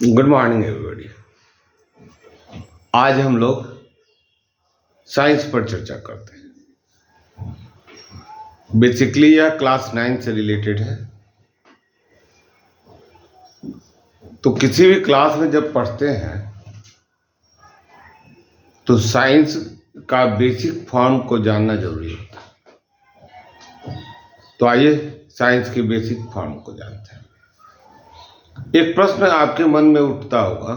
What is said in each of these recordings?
Good morning everybody. आज हम लोग साइंस पर चर्चा करते हैं। बेसिकली यह क्लास 9 से रिलेटेड है। तो किसी भी क्लास में जब पढ़ते हैं तो साइंस का बेसिक फॉर्म को जानना जरूरी होता है। तो आइए साइंस के बेसिक फॉर्म को जानते हैं। एक प्रश्न आपके मन में उठता होगा,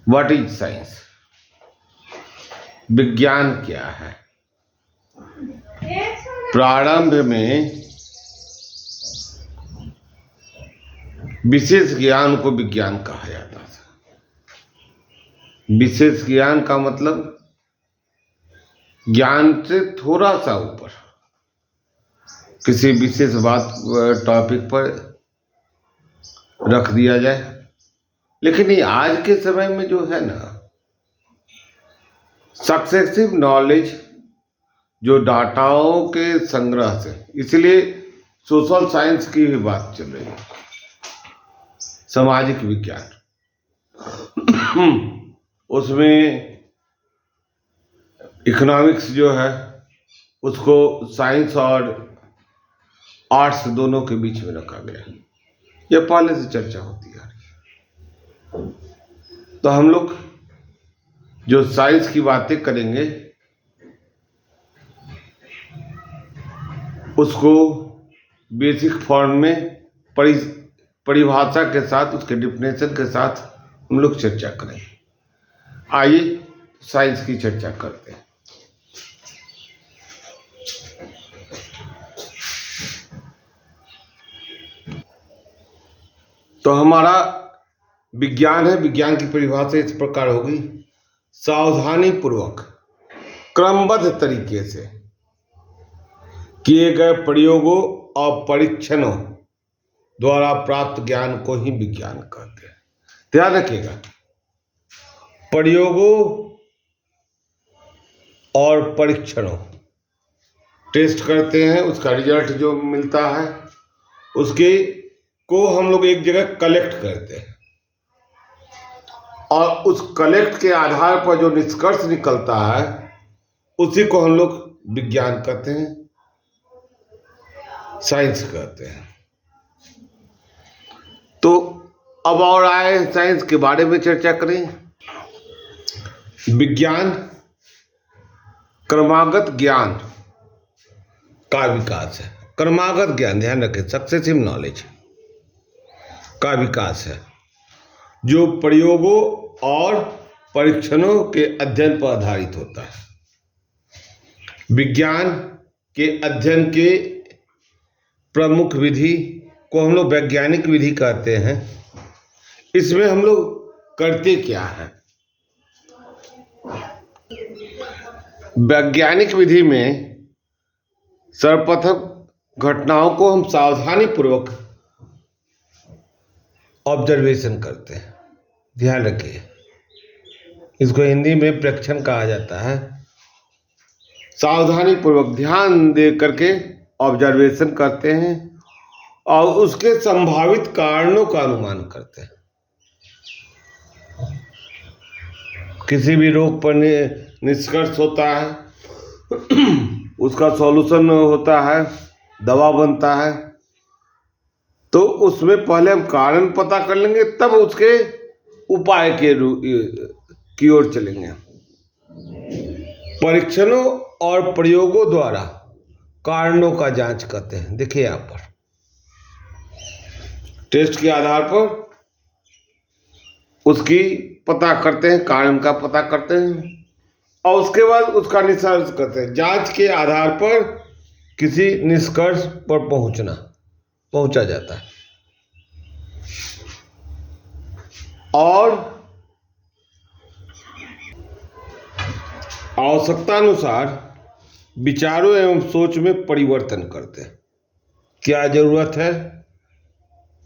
व्हाट इज साइंस? विज्ञान क्या है? प्रारंभ में विशेष ज्ञान को विज्ञान कहा जाता था। विशेष ज्ञान का मतलब ज्ञान से थोड़ा सा ऊपर, किसी विशेष बात टॉपिक पर रख दिया जाए। लेकिन ये आज के समय में जो है ना, सक्सेसिव नॉलेज जो डाटाओं के संग्रह से, इसलिए सोशल साइंस की भी बात चल रही है, सामाजिक विज्ञान। उसमें इकोनॉमिक्स जो है उसको साइंस और आर्ट्स दोनों के बीच में रखा गया। यह पहले से चर्चा होती है। तो हम लोग जो साइंस की बातें करेंगे उसको बेसिक फॉर्म में परिभाषा के साथ, उसके डिफिनेशन के साथ हम लोग चर्चा करेंगे। आइए साइंस की चर्चा करते हैं। तो हमारा विज्ञान है। विज्ञान की परिभाषा इस प्रकार होगी, सावधानी पूर्वक क्रमबद्ध तरीके से किए गए प्रयोगों और परीक्षणों द्वारा प्राप्त ज्ञान को ही विज्ञान कहते हैं। ध्यान रखिएगा, प्रयोगों और परीक्षणों, टेस्ट करते हैं, उसका रिजल्ट जो मिलता है उसके को हम लोग एक जगह कलेक्ट करते हैं और उस कलेक्ट के आधार पर जो निष्कर्ष निकलता है उसी को हम लोग विज्ञान कहते हैं, साइंस कहते हैं। तो अब और आए साइंस के बारे में चर्चा करें। विज्ञान क्रमागत ज्ञान का विकास है। क्रमागत ज्ञान, ध्यान रखें, सक्सेसिव नॉलेज का विकास है जो प्रयोगों और परीक्षणों के अध्ययन पर आधारित होता है। विज्ञान के अध्ययन के प्रमुख विधि को हम लोग वैज्ञानिक विधि कहते हैं। इसमें हम लोग करते क्या है? वैज्ञानिक विधि में सर्वप्रथम घटनाओं को हम सावधानी पूर्वक ऑब्जर्वेशन करते हैं। ध्यान रखिए, इसको हिंदी में प्रेक्षण कहा जाता है। सावधानी पूर्वक ध्यान दे करके ऑब्जर्वेशन करते हैं और उसके संभावित कारणों का अनुमान करते हैं। किसी भी रोग पर निष्कर्ष होता है, उसका सॉल्यूशन होता है, दवा बनता है, तो उसमें पहले हम कारण पता कर लेंगे, तब उसके उपाय की ओर चलेंगे। परीक्षणों और प्रयोगों द्वारा कारणों का जांच करते हैं। देखिए यहाँ पर टेस्ट के आधार पर उसकी पता करते हैं, कारण का पता करते हैं और उसके बाद उसका निष्कर्ष करते हैं। जांच के आधार पर किसी निष्कर्ष पर पहुंचा जाता है और आवश्यकतानुसार विचारों एवं सोच में परिवर्तन करते हैं। क्या जरूरत है,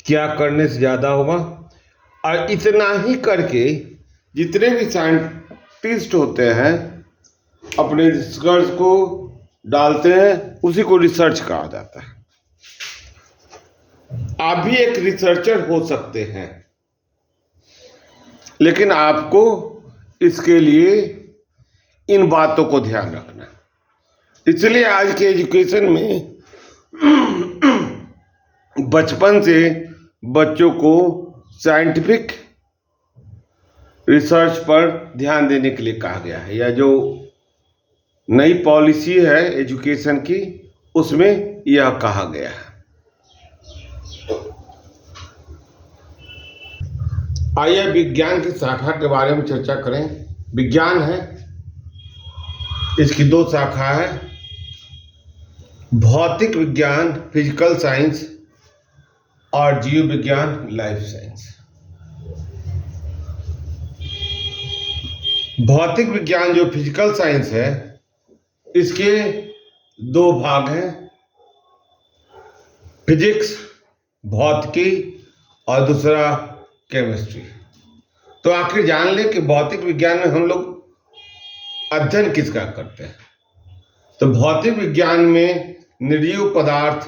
क्या करने से ज्यादा होगा, और इतना ही करके जितने भी साइंटिस्ट होते हैं अपने रिसर्च को डालते हैं, उसी को रिसर्च कहा जाता है। आप भी एक रिसर्चर हो सकते हैं, लेकिन आपको इसके लिए इन बातों को ध्यान रखना है। इसलिए आज के एजुकेशन में बचपन से बच्चों को साइंटिफिक रिसर्च पर ध्यान देने के लिए कहा गया है, या जो नई पॉलिसी है एजुकेशन की उसमें यह कहा गया है। आइए विज्ञान की शाखा के बारे में चर्चा करें। विज्ञान है, इसकी दो शाखा है, भौतिक विज्ञान फिजिकल साइंस और जीव विज्ञान लाइफ साइंस। भौतिक विज्ञान जो फिजिकल साइंस है, इसके दो भाग हैं, फिजिक्स भौतिकी और दूसरा केमिस्ट्री। तो आखिर जान ले कि भौतिक विज्ञान में हम लोग अध्ययन किसका करते हैं। तो भौतिक विज्ञान में निर्जीव पदार्थ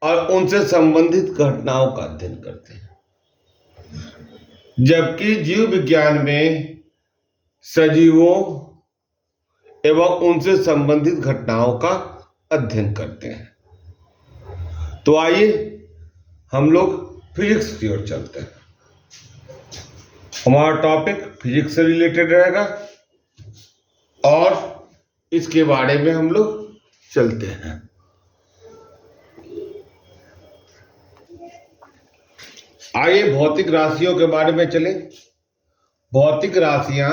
और उनसे संबंधित घटनाओं का अध्ययन करते हैं, जबकि जीव विज्ञान में सजीवों एवं उनसे संबंधित घटनाओं का अध्ययन करते हैं। तो आइए हम लोग फिजिक्स की ओर चलते हैं। हमारा टॉपिक फिजिक्स से रिलेटेड रहेगा और इसके बारे में हम लोग चलते हैं। आइए भौतिक राशियों के बारे में चलें। भौतिक राशियां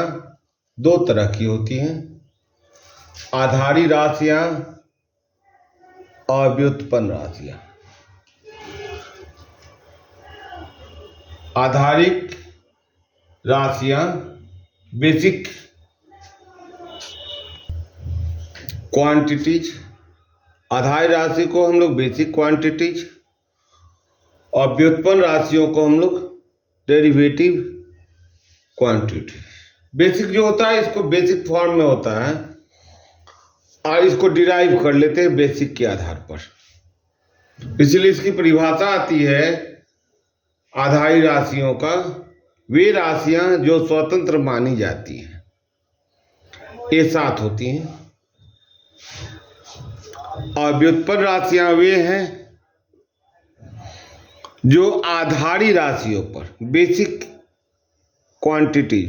दो तरह की होती हैं, आधारी राशियां और व्युत्पन्न राशियां। आधारिक राशियां बेसिक क्वांटिटीज, आधारी राशि को हम लोग बेसिक क्वांटिटीज और व्युत्पन्न राशियों को हम लोग डेरिवेटिव क्वांटिटी। बेसिक जो होता है इसको बेसिक फॉर्म में होता है और इसको डिराइव कर लेते हैं बेसिक के आधार पर। इसलिए इसकी परिभाषा आती है आधारी राशियों का, वे राशियां जो स्वतंत्र मानी जाती हैं, ये 7 होती हैं। और व्युत्पन्न राशियां वे हैं जो आधारी राशियों पर बेसिक क्वांटिटी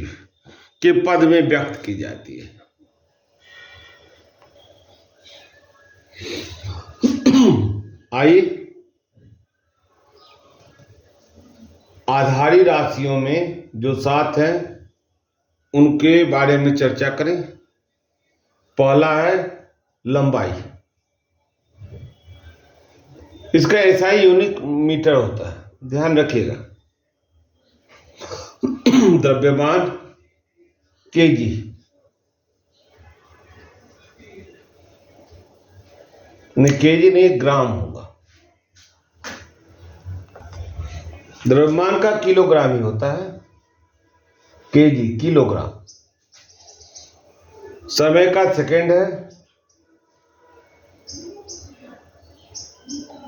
के पद में व्यक्त की जाती है। आइए आधारी राशियों में जो 7 हैं उनके बारे में चर्चा करें। पहला है लंबाई। इसका ऐसा ही यूनिट मीटर होता है, ध्यान रखिएगा। द्रव्यमान केजी, नहीं केजी नहीं ग्राम होगा। द्रव्यमान का किलोग्राम ही होता है, केजी किलोग्राम। समय का सेकंड है।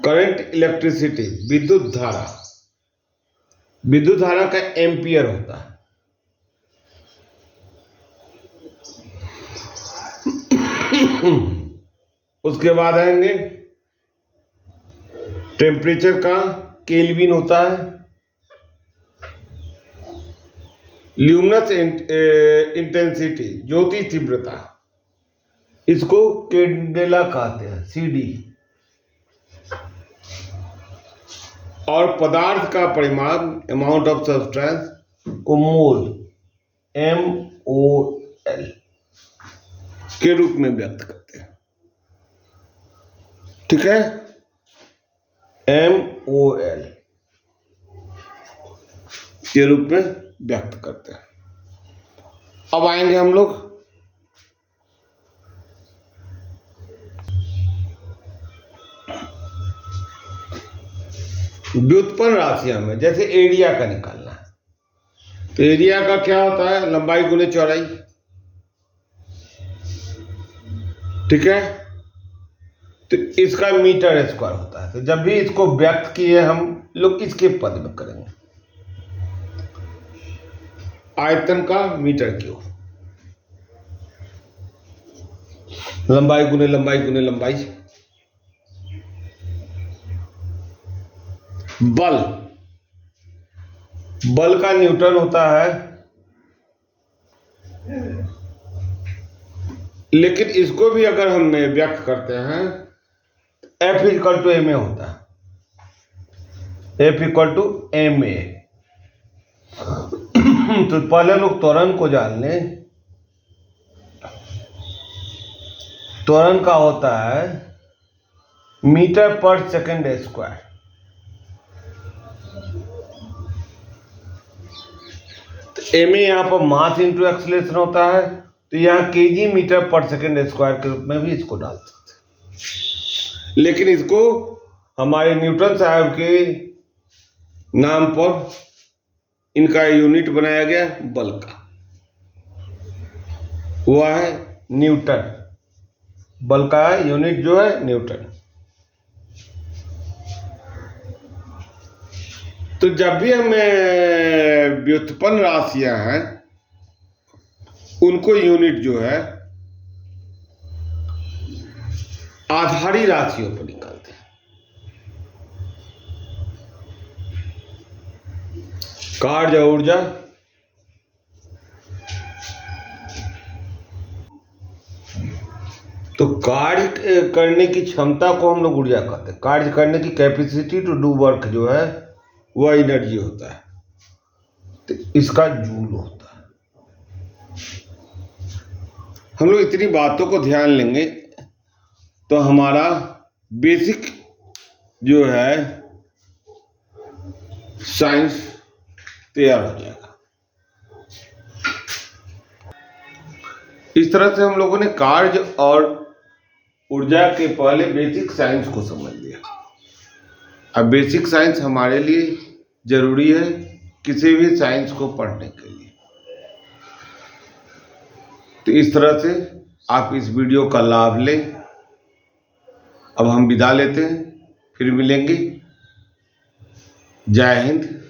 करंट इलेक्ट्रिसिटी विद्युत धारा, विद्युत धारा का एम्पियर होता है। उसके बाद आएंगे टेम्परेचर का, केल्विन होता है। ल्यूमिनस इंटेंसिटी ज्योति तीव्रता, इसको कैंडेला कहते हैं, सीडी। और पदार्थ का परिमाण अमाउंट ऑफ सब्सटेंस को मोल MOL के रूप में व्यक्त करते हैं। ठीक है, MOL के रूप में व्यक्त करते हैं। अब आएंगे हम लोग व्युत्पन्न राशियां में। जैसे एरिया का निकालना है, तो एरिया का क्या होता है, लंबाई गुने चौड़ाई। ठीक है, तो इसका मीटर स्क्वायर होता है। तो जब भी इसको व्यक्त किए हम लोग इसके पद में करेंगे, आयतन का मीटर क्यूब, लंबाई गुने लंबाई गुने लंबाई। बल, बल का न्यूटन होता है, लेकिन इसको भी अगर हम व्यक्त करते हैं F equal to M A होता है, F equal to M A. तो पहले लोग त्वरण को जान लें। त्वरण का होता है मीटर पर सेकंड स्क्वायर। तो एम ए यहाँ पर मास इंटू एक्सीलरेशन होता है, तो यहाँ केजी मीटर पर सेकंड स्क्वायर के रूप में भी इसको डाल सकते हैं, लेकिन इसको हमारे न्यूटन साहब के नाम पर इनका यूनिट बनाया गया बल का, वह है न्यूटन। बल का यूनिट जो है न्यूटन। तो जब भी हमें व्युत्पन्न राशियां हैं उनको यूनिट जो है आधारी राशियों पर निकालते हैं। कार्य ऊर्जा, तो कार्य करने की क्षमता को हम लोग ऊर्जा कहते हैं। कार्य करने की कैपेसिटी टू डू वर्क जो है वह एनर्जी होता है, तो इसका जूल होता है। हम लोग इतनी बातों को ध्यान लेंगे तो हमारा बेसिक जो है साइंस तैयार हो जाएगा। इस तरह से हम लोगों ने कार्य और ऊर्जा के पहले बेसिक साइंस को समझ लिया। अब बेसिक साइंस हमारे लिए जरूरी है किसी भी साइंस को पढ़ने के लिए। तो इस तरह से आप इस वीडियो का लाभ लें। अब हम विदा लेते हैं, फिर मिलेंगे। जय हिंद,